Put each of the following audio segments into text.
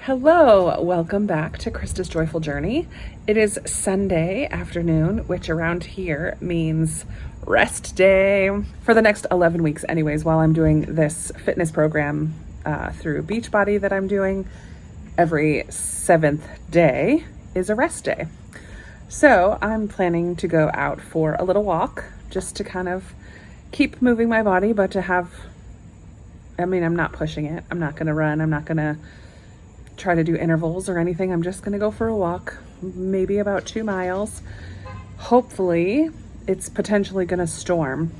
Hello, welcome back to Krista's Joyful Journey. It is Sunday afternoon, which around here means rest day for the next 11 weeks anyways, while I'm doing this fitness program through Beachbody that I'm doing. Every 7th day is a rest day. So I'm planning to go out for a little walk just to kind of keep moving my body, but to have, I'm not pushing it. I'm not going to run. I'm not going to try to do intervals or anything. I'm just going to go for a walk, maybe about 2 miles. Hopefully it's potentially going to storm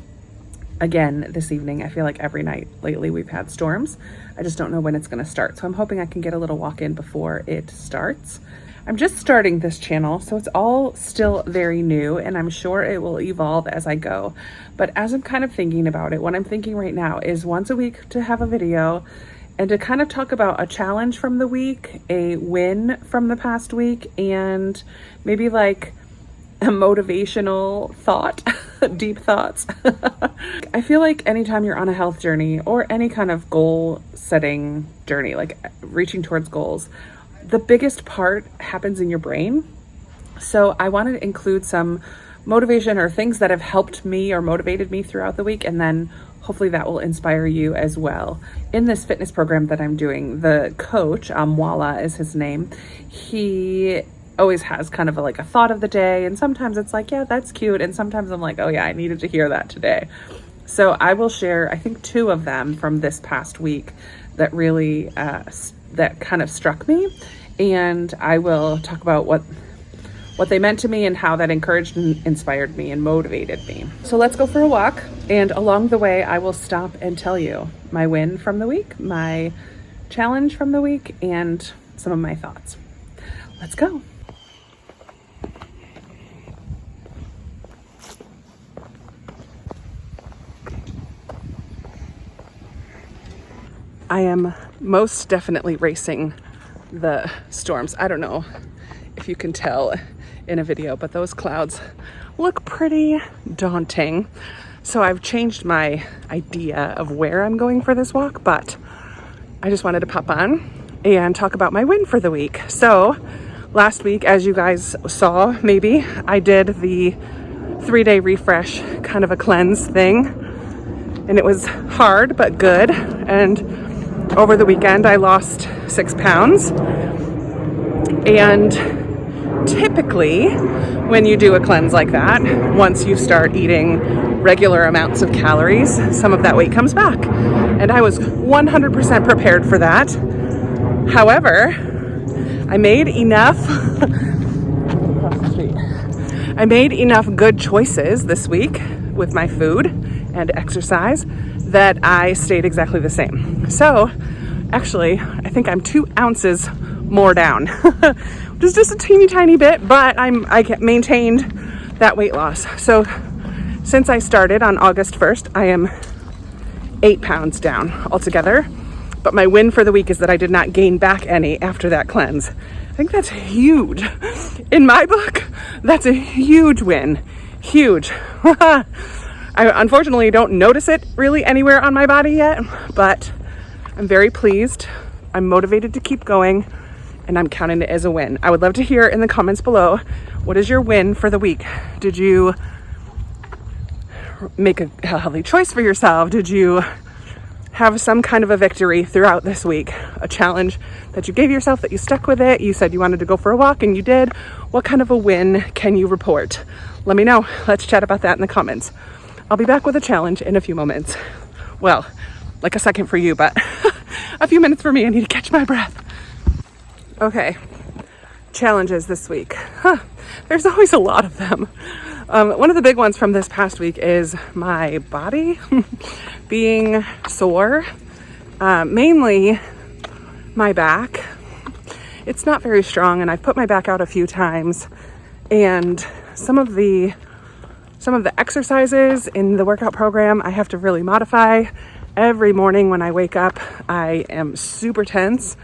again this evening. I feel like every night lately we've had storms. I just don't know when it's going to start. So I'm hoping I can get a little walk in before it starts. I'm just starting this channel, so it's all still very new, and I'm sure it will evolve as I go. But as I'm kind of thinking about it, what I'm thinking right now is once a week to have a video and to kind of talk about a challenge from the week, a win from the past week, and maybe like a motivational thought, deep thoughts. I feel like anytime you're on a health journey or any kind of goal setting journey, like reaching towards goals, the biggest part happens in your brain. So I wanted to include some motivation or things that have helped me or motivated me throughout the week, and then hopefully that will inspire you as well. In this fitness program that I'm doing, the coach, Walla is his name, he always has kind of like a thought of the day, and sometimes it's like, yeah, that's cute, and sometimes I'm like, oh yeah, I needed to hear that today. So I will share, I think 2 of them from this past week that really, that kind of struck me, and I will talk about what they meant to me and how that encouraged and inspired me and motivated me. So let's go for a walk, and along the way I will stop and tell you my win from the week, my challenge from the week, and some of my thoughts. Let's go. I am most definitely racing the storms. I don't know if you can tell in a video, but those clouds look pretty daunting. So I've changed my idea of where I'm going for this walk, but I just wanted to pop on and talk about my win for the week. So last week, as you guys saw, maybe I did the 3-day refresh, kind of a cleanse thing, and it was hard but good. And over the weekend I lost 6 pounds. And typically when you do a cleanse like that, once you start eating regular amounts of calories, some of that weight comes back. And I was 100% prepared for that. However, I made enough good choices this week with my food and exercise that I stayed exactly the same. So actually, I think I'm 2 ounces more down, which is just a teeny tiny bit, but I maintained that weight loss. So since I started on August 1st, I am 8 pounds down altogether. But my win for the week is that I did not gain back any after that cleanse. I think that's huge. In my book, that's a huge win. Huge. I unfortunately don't notice it really anywhere on my body yet, but I'm very pleased. I'm motivated to keep going, and I'm counting it as a win. I would love to hear in the comments below, what is your win for the week? Did you make a healthy choice for yourself? Did you have some kind of a victory throughout this week? A challenge that you gave yourself, that you stuck with it? You said you wanted to go for a walk and you did. What kind of a win can you report? Let me know. Let's chat about that in the comments. I'll be back with a challenge in a few moments. Well, like a second for you, but a few minutes for me. I need to catch my breath. Okay, challenges this week. There's always a lot of them. One of the big ones from this past week is my body being sore, mainly my back. It's not very strong, and I've put my back out a few times, and some of the exercises in the workout program I have to really modify. Every morning when I wake up, I am super tense.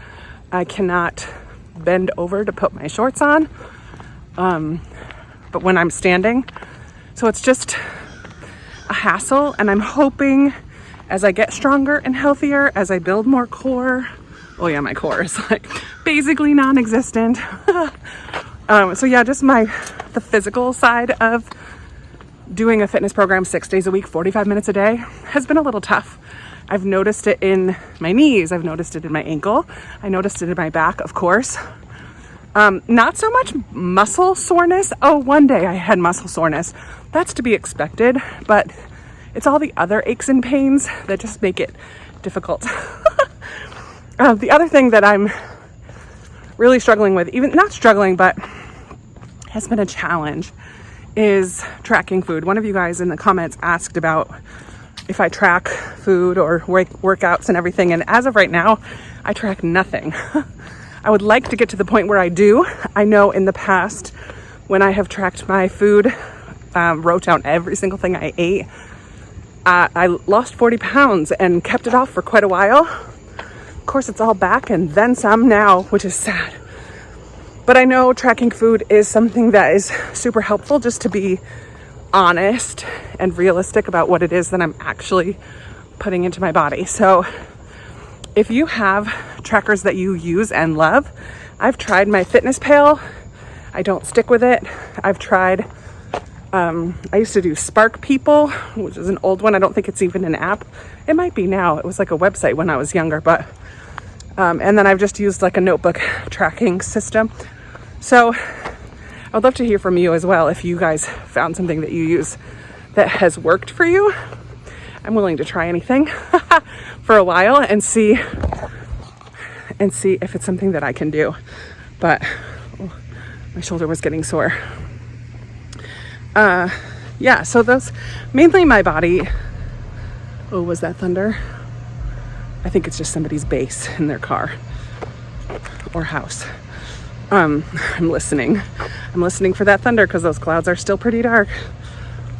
I cannot bend over to put my shorts on, but when I'm standing, so it's just a hassle. And I'm hoping as I get stronger and healthier, as I build more core Oh yeah, my core is like basically non-existent. So yeah, just the physical side of doing a fitness program 6 days a week, 45 minutes a day has been a little tough. I've noticed it in my knees. I've noticed it in my ankle. I noticed it in my back, of course. Not so much muscle soreness. Oh, one day I had muscle soreness. That's to be expected, but it's all the other aches and pains that just make it difficult. The other thing that I'm really struggling with, even not struggling, but has been a challenge, is tracking food. One of you guys in the comments asked about if I track food or workouts and everything. And as of right now, I track nothing. I would like to get to the point where I do. I know in the past when I have tracked my food, wrote down every single thing I ate, I lost 40 pounds and kept it off for quite a while. Of course, it's all back and then some now, which is sad. But I know tracking food is something that is super helpful, just to be honest and realistic about what it is that I'm actually putting into my body. So if you have trackers that you use and love, I've tried my FitnessPal. I don't stick with it. I've tried, I used to do Spark People, which is an old one. I don't think it's even an app. It might be now. It was like a website when I was younger, but, and then I've just used like a notebook tracking system. So I would love to hear from you as well. If you guys found something that you use that has worked for you, I'm willing to try anything for a while and see if it's something that I can do. But my shoulder was getting sore. Yeah, so those, mainly my body. Oh, was that thunder? I think it's just somebody's bass in their car or house. I'm listening for that thunder because those clouds are still pretty dark.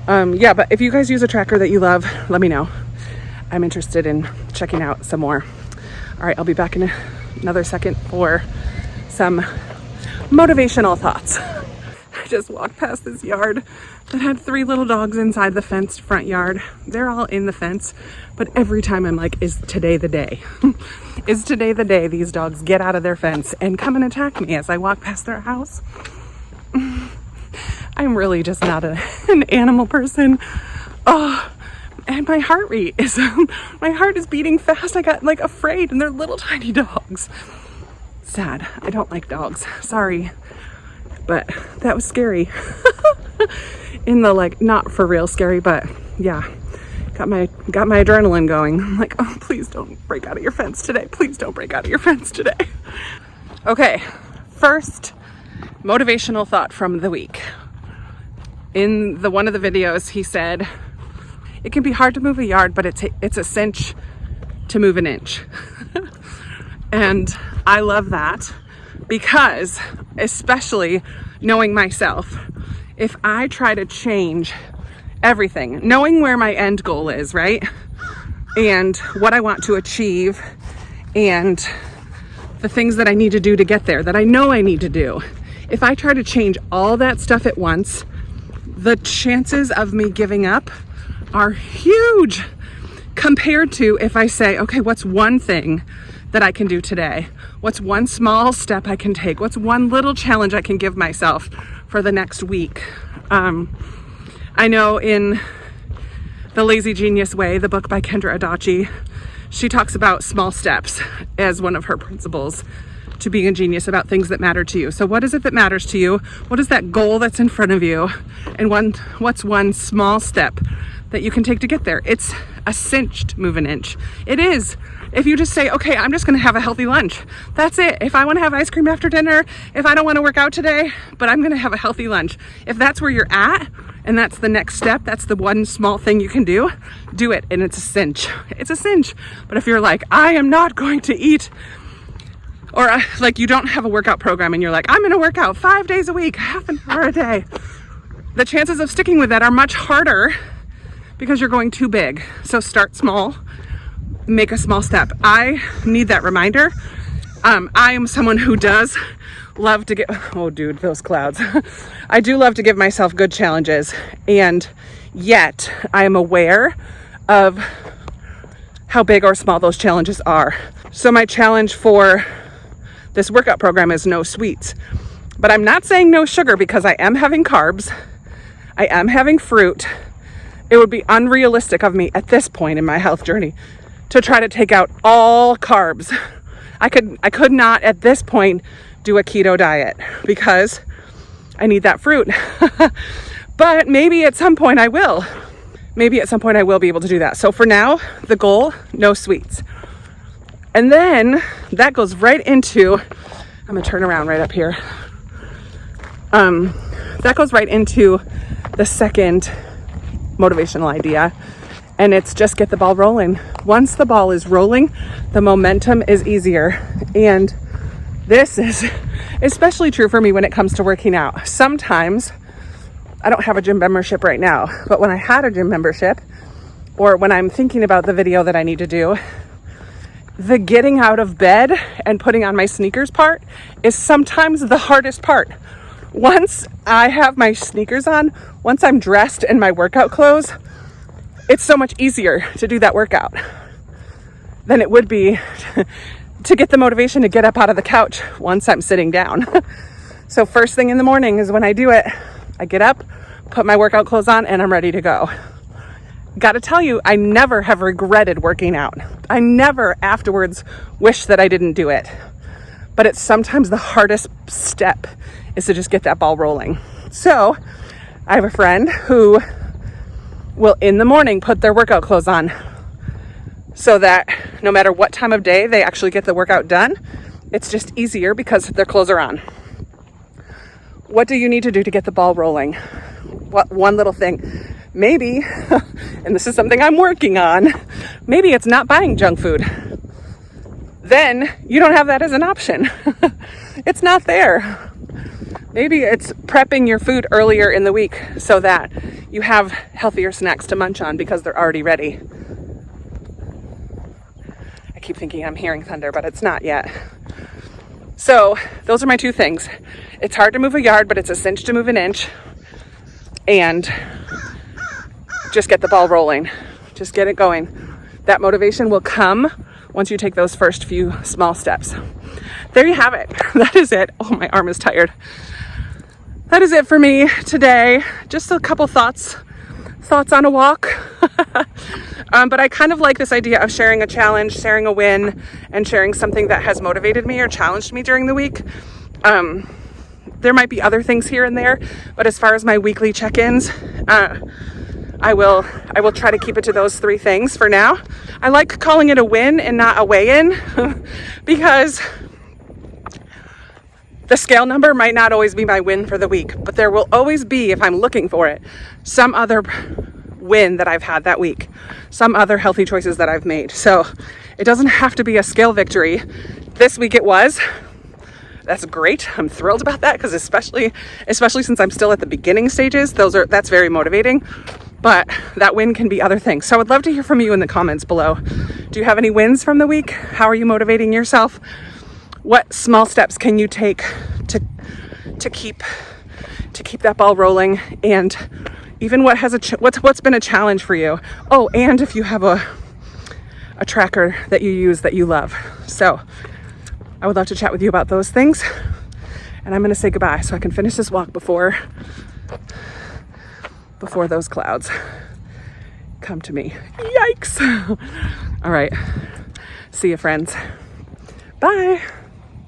Yeah, but if you guys use a tracker that you love, let me know. I'm interested in checking out some more. All right, I'll be back in another second for some motivational thoughts. I just walked past this yard that had 3 little dogs inside the fenced front yard. They're all in the fence, but every time I'm like, is today the day? Is today the day these dogs get out of their fence and come and attack me as I walk past their house? I'm really just not an animal person. Oh, and my heart rate is, my heart is beating fast. I got like afraid, and they're little tiny dogs. Sad. I don't like dogs. Sorry. But that was scary. In the like, not for real scary, but yeah, got my adrenaline going. I'm like, oh, please don't break out of your fence today. Please don't break out of your fence today. Okay, first motivational thought from the week. In one of the videos, he said, it can be hard to move a yard, but it's a cinch to move an inch. And I love that because, especially knowing myself, if I try to change everything, knowing where my end goal is, right? And what I want to achieve and the things that I need to do to get there, that I know I need to do. If I try to change all that stuff at once, the chances of me giving up are huge compared to if I say, okay, what's one thing that I can do today? What's one small step I can take? What's one little challenge I can give myself for the next week? I know in The Lazy Genius Way, the book by Kendra Adachi, she talks about small steps as one of her principles to being a genius about things that matter to you. So what is it that matters to you? What is that goal that's in front of you? And what's one small step that you can take to get there? It's a cinch to move an inch. It is. If you just say, okay, I'm just going to have a healthy lunch. That's it. If I want to have ice cream after dinner, if I don't want to work out today, but I'm going to have a healthy lunch. If that's where you're at and that's the next step, that's the one small thing you can do it. And it's a cinch. It's a cinch. But if you're like, I am not going to eat, or like you don't have a workout program and you're like, I'm going to work out 5 days a week, half an hour a day, the chances of sticking with that are much harder because you're going too big. So start small. Make a small step. I need that reminder. I am someone who does love to get, oh dude, those clouds. I do love to give myself good challenges, and yet I am aware of how big or small those challenges are. So my challenge for this workout program is no sweets. But I'm not saying no sugar because I am having carbs. I am having fruit. It would be unrealistic of me at this point in my health journey to try to take out all carbs. I could not at this point do a keto diet because I need that fruit. But maybe at some point I will. Maybe at some point I will be able to do that. So for now, the goal, no sweets. And then that goes right into, I'm gonna turn around right up here. That goes right into the second motivational idea, and it's just get the ball rolling. Once the ball is rolling, the momentum is easier. And this is especially true for me when it comes to working out. Sometimes I don't have a gym membership right now, but when I had a gym membership, or when I'm thinking about the video that I need to do, the getting out of bed and putting on my sneakers part is sometimes the hardest part. Once I have my sneakers on, once I'm dressed in my workout clothes, it's so much easier to do that workout than it would be to get the motivation to get up out of the couch once I'm sitting down. So first thing in the morning is when I do it, I get up, put my workout clothes on, and I'm ready to go. Gotta tell you, I never have regretted working out. I never afterwards wish that I didn't do it. But it's sometimes the hardest step is to just get that ball rolling. So I have a friend who will in the morning put their workout clothes on so that no matter what time of day they actually get the workout done, it's just easier because their clothes are on. What do you need to do to get the ball rolling? What one little thing? Maybe, and this is something I'm working on, maybe it's not buying junk food. Then you don't have that as an option. It's not there. Maybe it's prepping your food earlier in the week so that you have healthier snacks to munch on because they're already ready. I keep thinking I'm hearing thunder, but it's not yet. So those are my two things. It's hard to move a yard, but it's a cinch to move an inch. And just get the ball rolling. Just get it going. That motivation will come once you take those first few small steps. There you have it. That is it. Oh, my arm is tired. That is it for me today. Just a couple thoughts on a walk. But I kind of like this idea of sharing a challenge, sharing a win, and sharing something that has motivated me or challenged me during the week. There might be other things here and there, but as far as my weekly check-ins, I will try to keep it to those three things for now. I like calling it a win and not a weigh-in because the scale number might not always be my win for the week, but there will always be, if I'm looking for it, some other win that I've had that week, some other healthy choices that I've made. So it doesn't have to be a scale victory. This week it was. That's great. I'm thrilled about that because especially since I'm still at the beginning stages, that's very motivating. But that win can be other things. So I would love to hear from you in the comments below. Do you have any wins from the week? How are you motivating yourself? What small steps can you take to keep that ball rolling? And even what's been a challenge for you? Oh, and if you have a tracker that you use that you love. So I would love to chat with you about those things. And I'm going to say goodbye so I can finish this walk before those clouds come to me. Yikes. All right. See you, friends. Bye.